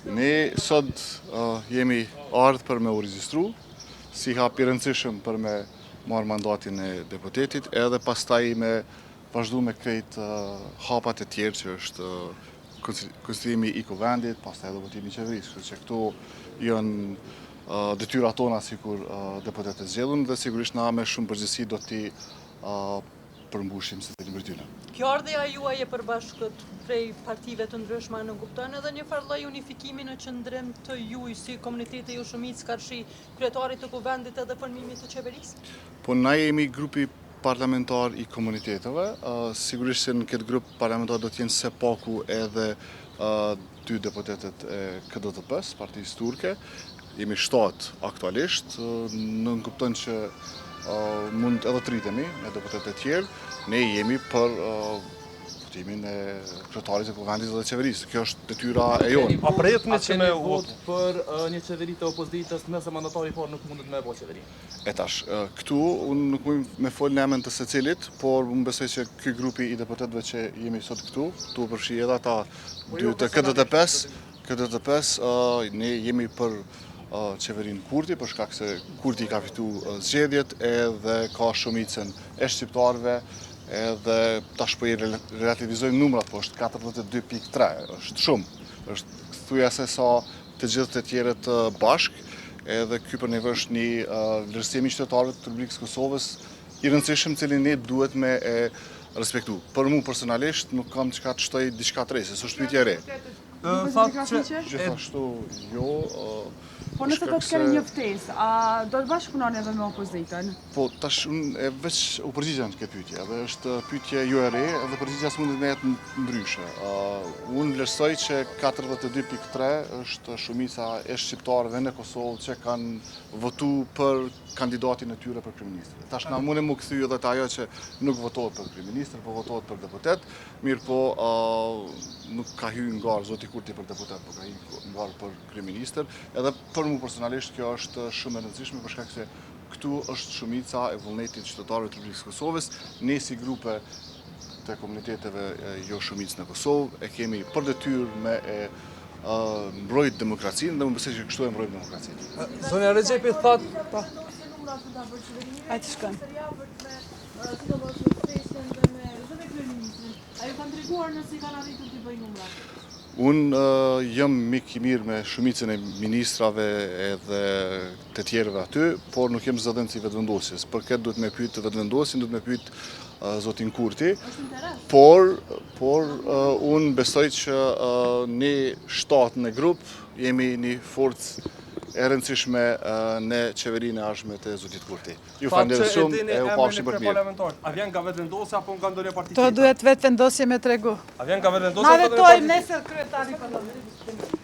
Ne sot jemi ardhur për me u regjistru si hap i rëndësishëm për me marrë mandatin e deputetit, edhe pastaj me vazhdu me krejt hapat e tjerë që është konsiderimi i kuvendit, pastaj edhe votimi i qeverisë, kështu që këto janë detyrat tona sikur deputetët zgjedhur dhe sigurisht na me shumë përgjegjësi do t'i përmbushim se të libërtyne. Kjo ardhja juaj e përbashkët prej partive të ndryshme në kupton edhe një farë lloj unifikimi në qëndrim të juj si komuniteti ju shumicë karshi kryetarit të kuvendit edhe formimit të qeverisë? Po na jemi grupi parlamentar i komuniteteve, sigurisht se në këtë grup parlamentar do t'jenë se paku edhe dy deputetet e KDTP-s, partisë turke, jemi 7 aktualisht, në kupton që mund edhe të rritemi me deputetet e tjerë, ne jemi për votimin e kryetarit të kuvendit dhe qeverisë. Kjo është detyra e jonë. A përjetni që me vot për një qeveri të opozitës nëse mandatari i parë nuk mundet me bo qeveri? E tash, këtu unë nuk mund me fol në emën të secilit, por unë besoj që ky grupi i deputetëve që jemi sot këtu përfshi edhe ata dy të KDTP-s, ne jemi për qeverin Kurti, për shkak se Kurti ka fitu zgjedhjet edhe ka shumicën e shqiptarëve, edhe tash po i relativizojmë numrat, po është 42.3, është shumë, është thujase sa të gjithë të tjerët bashkë, edhe ky për neve është një vlerësim i qytetarëve të Republikës Kosovës i rëndësishëm, cilin ne duhet me e respektu. Për mu personalisht nuk kam çka të shtoj diçka të re, se është pyetje e re. Gjithashtu jo. Po nëse do të keni një ftesë, a do të bashkëpunoni edhe me opozitën? Po tash unë veç u përgjigja në këtë pyetje, edhe është pyetje jo e re, edhe përgjigja s'mundet me jetë ndryshe. Unë vlerësoj që 42.3 është shumica e shqiptarëve në Kosovë që kanë votu për kandidatin e tyre për kryeministër. Tash na mundem u kthy edhe te ajo që nuk votohet për kryeministër, po votohet për deputet, mirë po nuk ka hyrë ngar zoti Kurti për deputet, po ka hyrë ngar për kryeministër, edhe për mu personalisht kjo është shumë e rëndësishme për shkak se këtu është shumica e vullnetit qytetarëve të Republikës Kosovës. Ne si grupe të komuniteteve jo shumicë në Kosovë e kemi për detyrë me mbrojt demokracinë dhe më besoj që kështu e mbrojt demokracinë. Sonja Rexhepi thot, A të shkën. A ju kanë treguar nëse kanë arritur t'i bëjnë numrat? Unë jam mik i mirë me shumicën e ministrave edhe të tjerëve aty, por nuk jem zëdhënës i vetëvendosjes. Për këtë duhet me pyet vetëvendosjen, duhet me pyet zotin Kurti. Por unë besoj që ne 7 në grup jemi një forcë e rëndësishme në qeverinë e ardhshme të zotit Kurti. Ju falenderoj shumë e u pafshim për mirë. A vjen nga vetëvendosja apo nga ndonjë parti? To duhet vetëvendosje me tregu. A vjen nga vetëvendosja Na apo nga ndonjë vetojmë parti? nesër kryetari parlamentit.